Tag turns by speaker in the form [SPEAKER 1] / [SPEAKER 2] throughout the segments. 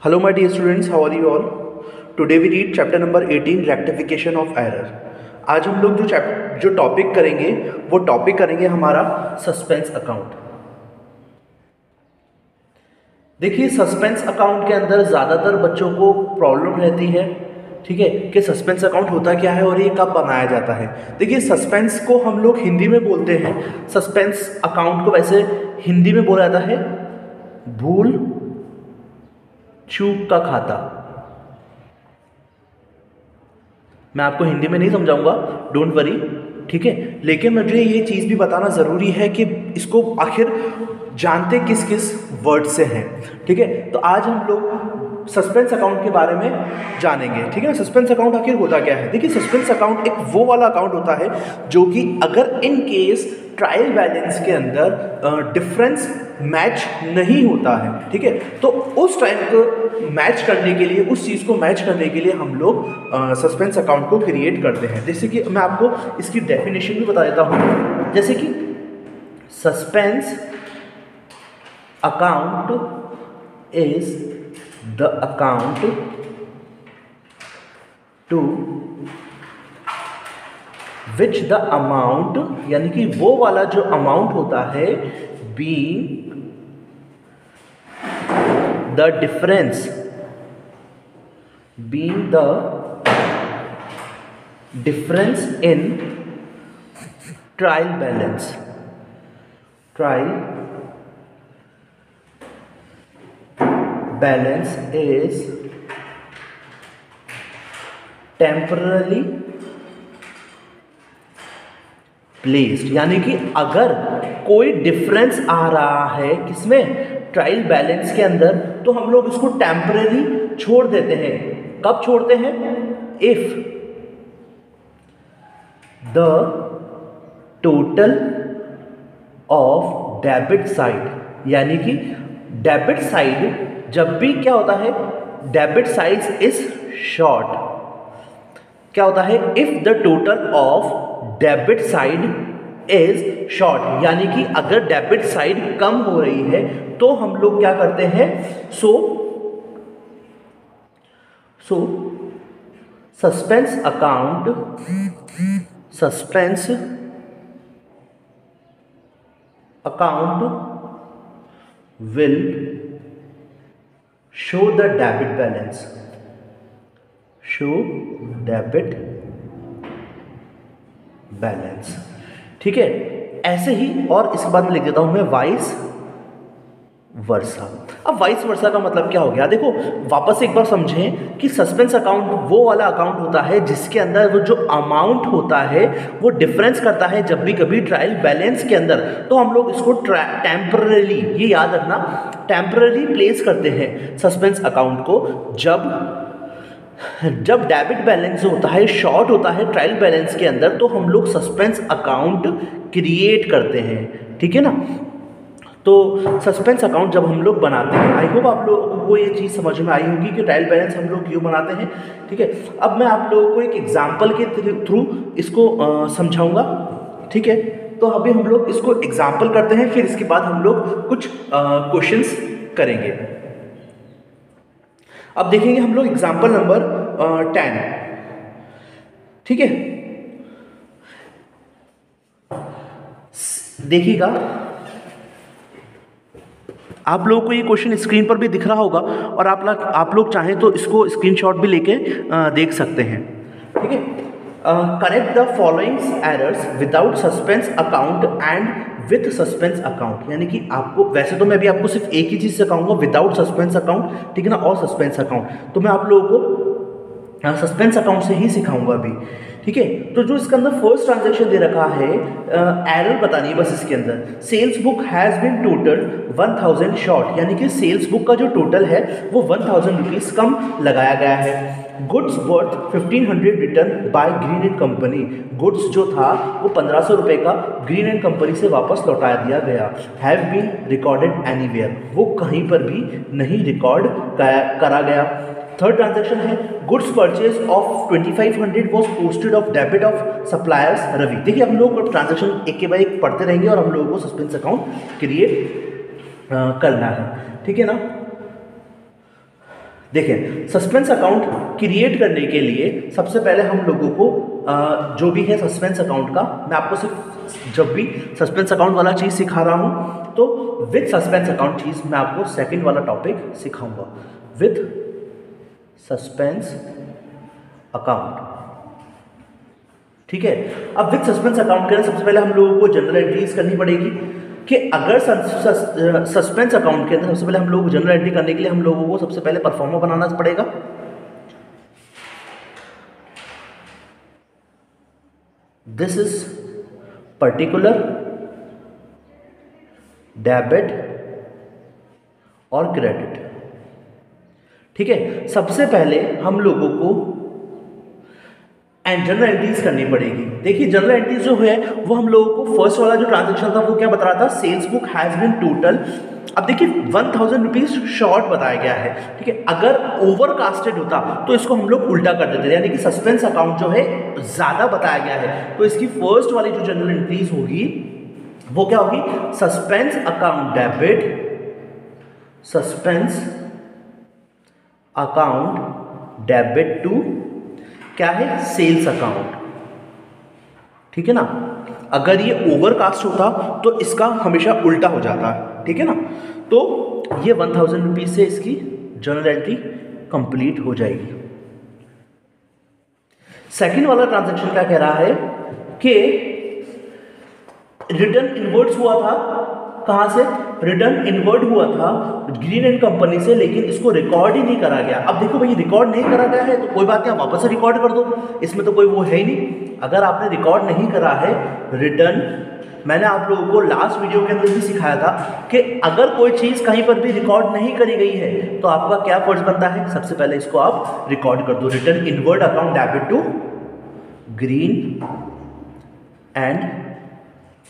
[SPEAKER 1] Hello my dear students, how are you all? Today we read chapter number 18 rectification of error. आज हम लोग जो topic करेंगे वो टॉपिक करेंगे हमारा सस्पेंस अकाउंट। देखिए सस्पेंस अकाउंट के अंदर ज़्यादातर बच्चों को प्रॉब्लम रहती है, ठीक है, कि सस्पेंस अकाउंट होता क्या है और ये कब बनाया जाता है। देखिए सस्पेंस को हम लोग हिंदी में बोलते हैं, सस्पेंस अकाउंट को वैसे हिंदी में बोला जाता है भूल चूक का खाता। मैं आपको हिंदी में नहीं समझाऊंगा, डोंट वरी, ठीक है, लेकिन मुझे ये चीज़ भी बताना ज़रूरी है कि इसको आखिर जानते किस किस वर्ड से हैं, ठीक है। तो आज हम लोग सस्पेंस अकाउंट के बारे में जानेंगे, ठीक है। सस्पेंस अकाउंट आखिर होता क्या है। देखिए सस्पेंस अकाउंट एक वो वाला अकाउंट होता है जो कि अगर इन केस ट्रायल बैलेंस के अंदर डिफरेंस मैच नहीं होता है, ठीक है, तो उस टाइम को मैच करने के लिए, उस चीज़ को मैच करने के लिए हम लोग सस्पेंस अकाउंट को क्रिएट करते हैं। जैसे कि मैं आपको इसकी डेफिनेशन भी बता देता हूँ। जैसे कि suspense account is the account to which the amount, यानी कि वो वाला जो अमाउंट होता है, being the difference, being the difference in trial balance, trial balance is temporary placed. यानी कि अगर कोई डिफरेंस आ रहा है किसमें, ट्रायल बैलेंस के अंदर, तो हम लोग इसको टेम्पररी छोड़ देते हैं। कब छोड़ते हैं? If the total of debit side, यानी कि डेबिट साइड जब भी क्या होता है, डेबिट साइड इज शॉर्ट। क्या होता है? If the total of debit side is short, यानी कि अगर डेबिट साइड कम हो रही है तो हम लोग क्या करते हैं, so suspense account will show the debit balance, show debit balance, ठीक है। ऐसे ही, और इसके बाद में लिख देता हूं मैं वाइस वर्सा। अब वाइस वर्सा का मतलब क्या हो गया? देखो वापस एक बार समझें कि सस्पेंस अकाउंट वो वाला अकाउंट होता है जिसके अंदर वो जो अमाउंट होता है वो डिफरेंस करता है जब भी कभी ट्रायल बैलेंस के अंदर, तो हम लोग इसको टेम्पररी, ये याद रखना, टेम्पररी प्लेस करते हैं सस्पेंस अकाउंट को। जब डेबिट बैलेंस होता है, शॉर्ट होता है ट्रायल बैलेंस के अंदर, तो हम लोग सस्पेंस अकाउंट क्रिएट करते हैं, ठीक है ना। तो सस्पेंस अकाउंट जब हम लोग बनाते हैं, आई होप आप लोगों को ये चीज़ समझ में आई होगी कि ट्रायल बैलेंस हम लोग क्यों बनाते हैं, ठीक है। अब मैं आप लोगों को एक एग्जाम्पल के थ्रू इसको समझाऊंगा, ठीक है। तो अभी हम लोग इसको एग्जाम्पल करते हैं, फिर इसके बाद हम लोग कुछ क्वेश्चंस करेंगे। अब देखेंगे हम लोग एग्जाम्पल नंबर 10, ठीक है। देखिएगा, आप लोगों को ये क्वेश्चन स्क्रीन पर भी दिख रहा होगा और आप लोग चाहें तो इसको स्क्रीनशॉट भी लेके देख सकते हैं, ठीक है। Correct the following errors without suspense account and with suspense account, यानी कि आपको, वैसे तो मैं अभी आपको सिर्फ एक ही चीज़ सिखाऊंगा, विदाउट सस्पेंस अकाउंट, ठीक है ना, और सस्पेंस अकाउंट, तो मैं आप लोगों को सस्पेंस अकाउंट से ही सिखाऊंगा अभी, ठीक है। तो जो इसके अंदर फर्स्ट ट्रांजैक्शन दे रखा है, एरर बतानी है बस इसके अंदर, sales book has been total 1000 short, यानी कि सेल्स बुक का जो टोटल है वो 1000 रुपीज़ कम लगाया गया है। Goods worth 1500 return by green and company, goods जो था वो 1500 रुपये का ग्रीन एंड कंपनी से वापस लौटा दिया गया। हैव बीन रिकॉर्डेड एनीवेयर, वो कहीं पर भी नहीं रिकॉर्ड करा गया। थर्ड ट्रांजैक्शन है, goods purchase of 2500 was posted of debit of suppliers Ravi. देखिए हम लोग ट्रांजैक्शन एक के बाद एक पढ़ते रहेंगे और हम लोगों को सस्पेंस अकाउंट क्रिएट करना है, ठीक है ना। देखिए, सस्पेंस अकाउंट क्रिएट करने के लिए सबसे पहले हम लोगों को जो भी है सस्पेंस अकाउंट का, मैं आपको सिर्फ जब भी सस्पेंस अकाउंट वाला चीज़ सिखा रहा हूँ तो विथ सस्पेंस अकाउंट चीज़ मैं आपको सेकंड वाला टॉपिक सिखाऊंगा, विथ सस्पेंस अकाउंट। ठीक है, अब विथ सस्पेंस अकाउंट के लिए सबसे पहले हम लोगों को जनरल एंट्रीज करनी पड़ेगी कि अगर सस्पेंस अकाउंट के अंदर सबसे पहले हम लोग जनरल एंट्री करने के लिए हम लोगों को सबसे पहले परफॉर्मा बनाना पड़ेगा। दिस इज पर्टिकुलर, डेबिट और क्रेडिट। ठीक है, सबसे पहले हम लोगों को एंड जनरल एंट्रीज करनी पड़ेगी। देखिए, जनरल एंट्रीज जो है वो हम लोगों को फर्स्ट वाला जो ट्रांजेक्शन था वो क्या बता रहा था, sales book has been total. अब देखिए 1000 रुपीज शॉर्ट बताया गया है। ठीक है, अगर ओवरकास्टेड होता तो इसको हम लोग उल्टा कर देते, यानी कि सस्पेंस अकाउंट जो है ज्यादा बताया गया है, तो इसकी फर्स्ट वाली जो जनरल एंट्रीज होगी वो क्या होगी, suspense account debit, suspense account debit to क्या है, सेल्स अकाउंट। ठीक है ना, अगर ये ओवरकास्ट होता तो इसका हमेशा उल्टा हो जाता। ठीक है ना, तो ये 1000 रुपीज से इसकी जनरल एंट्री कंप्लीट हो जाएगी। सेकंड वाला ट्रांजैक्शन क्या कह रहा है कि रिटर्न इनवर्ड्स हुआ था, कहां से, रिटर्न इनवर्ड हुआ था ग्रीन एंड कंपनी से, लेकिन इसको रिकॉर्ड ही नहीं करा गया। अब देखो भाई, रिकॉर्ड नहीं करा गया है तो कोई बात नहीं, वापस से रिकॉर्ड कर दो, इसमें तो कोई वो है ही नहीं। अगर आपने रिकॉर्ड नहीं करा है रिटर्न, मैंने आप लोगों को लास्ट वीडियो के अंदर भी सिखाया था कि अगर कोई चीज़ कहीं पर भी रिकॉर्ड नहीं करी गई है तो आपका क्या फर्ज बनता है, सबसे पहले इसको आप रिकॉर्ड कर दो। Return inward account debit to green and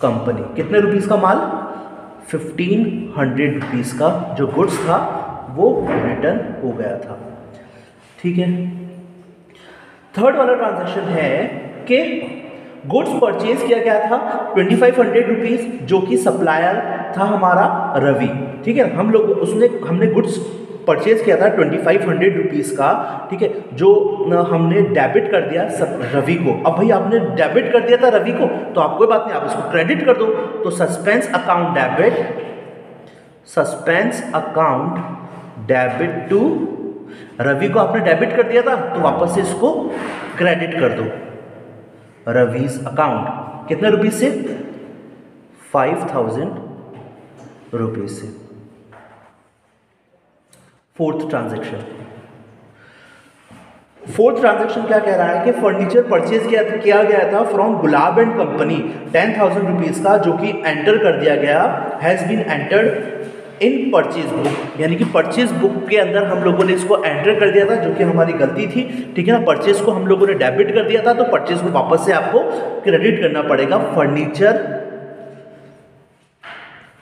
[SPEAKER 1] company, कितने रुपीस का माल, 1500 रुपीज़ का जो गुड्स था वो रिटर्न हो गया था। ठीक है, थर्ड वाला ट्रांजैक्शन है कि गुड्स परचेज किया गया था 2500 रुपीज़, जो कि सप्लायर था हमारा रवि। ठीक है, हमने गुड्स परचेज किया था 2500 रुपीज़ का। ठीक है, जो हमने डेबिट कर दिया रवि को। अब भाई आपने डेबिट कर दिया था रवि को तो आप कोई बात नहीं, आप इसको क्रेडिट कर दो। तो suspense account debit, suspense account debit to Ravi को आपने डेबिट कर दिया था तो वापस से इसको क्रेडिट कर दो रविज अकाउंट, कितने रुपीज से, 5000 रुपीज से। फोर्थ ट्रांजैक्शन क्या कह रहा है कि फर्नीचर परचेज किया गया था from Gulab and company 10,000 rupees का, जो कि एंटर कर दिया गया, has been entered in purchase book, यानी कि परचेज बुक के अंदर हम लोगों ने इसको एंटर कर दिया था, जो कि हमारी गलती थी। ठीक है ना, परचेज को हम लोगों ने डेबिट कर दिया था तो परचेज को वापस से आपको क्रेडिट करना पड़ेगा फर्नीचर,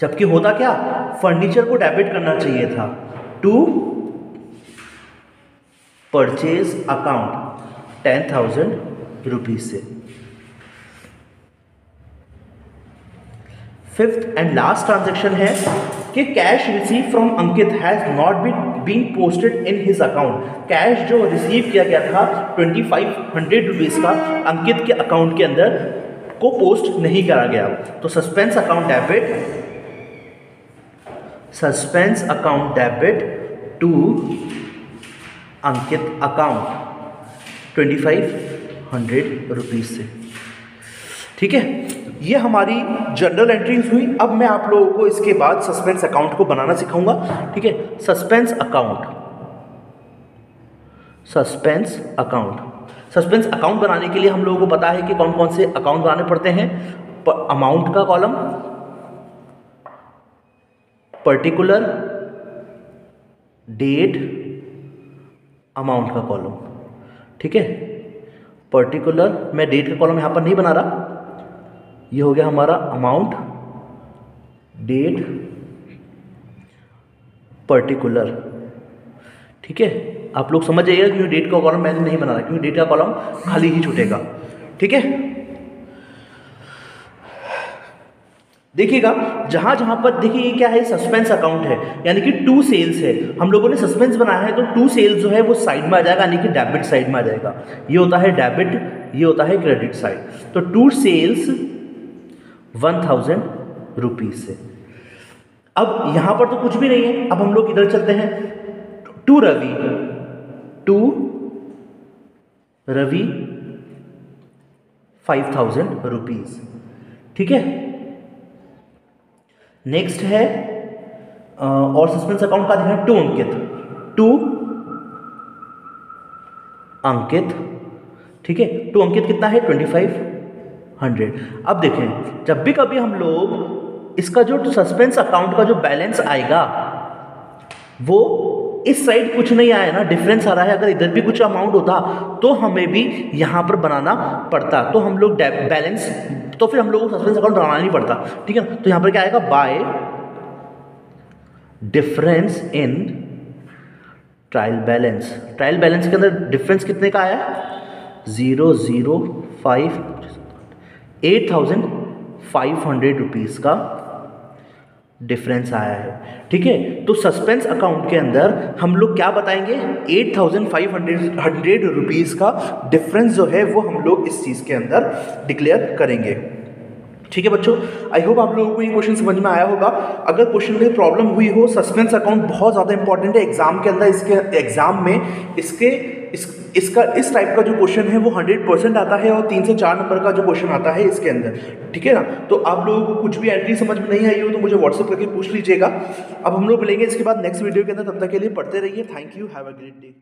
[SPEAKER 1] जबकि होता क्या, फर्नीचर को डेबिट करना चाहिए था टू परचेज अकाउंट 10,000 रुपीज से। फिफ्थ एंड लास्ट ट्रांजैक्शन है कि cash receive from Ankit has not been posted in his account. Cash जो रिसीव किया गया था 2500 रुपीज का अंकित के अकाउंट के अंदर को पोस्ट नहीं करा गया। तो suspense account debit, suspense account debit to Ankit account 2500 rupees से। ठीक है, ये हमारी जनरल एंट्रीज हुई। अब मैं आप लोगों को इसके बाद सस्पेंस अकाउंट को बनाना सिखाऊंगा। ठीक है, सस्पेंस अकाउंट, सस्पेंस अकाउंट बनाने के लिए हम लोगों को पता है कि कौन कौन से अकाउंट बनाने पड़ते हैं। अमाउंट का कॉलम, पर्टिकुलर, डेट, अमाउंट का कॉलम। ठीक है, पर्टिकुलर, मैं डेट का कॉलम यहां पर नहीं बना रहा, ये हो गया हमारा अमाउंट, डेट, पर्टिकुलर। ठीक है, आप लोग समझ जाइएगा क्योंकि डेट का कॉलम मैंने नहीं बना रहा, क्योंकि डेट का कॉलम खाली ही छूटेगा। ठीक है, देखिएगा जहाँ जहाँ पर देखिए ये क्या है, सस्पेंस अकाउंट है, यानी कि टू सेल्स है। हम लोगों ने सस्पेंस बनाया है तो टू सेल्स जो है वो साइड में आ जाएगा, यानी कि डेबिट साइड में आ जाएगा। ये होता है डेबिट, ये होता है क्रेडिट साइड। तो टू सेल्स 1000 रुपीज से। अब यहाँ पर तो कुछ भी नहीं है, अब हम लोग इधर चलते हैं। To Ravi, to Ravi 5000 rupees, ठीक है। नेक्स्ट है और सस्पेंस अकाउंट का देखना, टू अंकित, टू अंकित, ठीक है। टू अंकित कितना है 2500। अब देखें जब भी कभी हम लोग इसका जो सस्पेंस अकाउंट का जो बैलेंस आएगा वो इस साइड कुछ नहीं आया ना, डिफरेंस आ रहा है। अगर इधर भी कुछ अमाउंट होता तो हमें भी यहाँ पर बनाना पड़ता, तो हम लोग बैलेंस, तो फिर हम लोग को सस्पेंस अकाउंट बनाना नहीं पड़ता, ठीक है। तो यहाँ पर क्या आएगा, bye difference in trial balance. Trial balance के अंदर डिफरेंस कितने का आया, 005 8500 रुपीज़ का डिफरेंस आया है, ठीक है। तो सस्पेंस अकाउंट के अंदर हम लोग क्या बताएंगे, 8500 रुपीज़ का डिफरेंस जो है वो हम लोग इस चीज़ के अंदर डिक्लेयर करेंगे, ठीक है बच्चों। आई होप आप लोगों को ये क्वेश्चन समझ में आया होगा। अगर क्वेश्चन में प्रॉब्लम हुई हो, सस्पेंस अकाउंट बहुत ज़्यादा इंपॉर्टेंट है एग्जाम के अंदर। इसके एग्जाम में इसका इस टाइप का जो क्वेश्चन है वो 100% आता है, और 3 से 4 नंबर का जो क्वेश्चन आता है इसके अंदर, ठीक है ना। तो आप लोगों को कुछ भी एंट्री समझ में नहीं आई हो तो मुझे व्हाट्सएप करके पूछ लीजिएगा। अब हम लोग मिलेंगे इसके बाद नेक्स्ट वीडियो के अंदर, तब तक के लिए पढ़ते रहिए। Thank you, have a great day.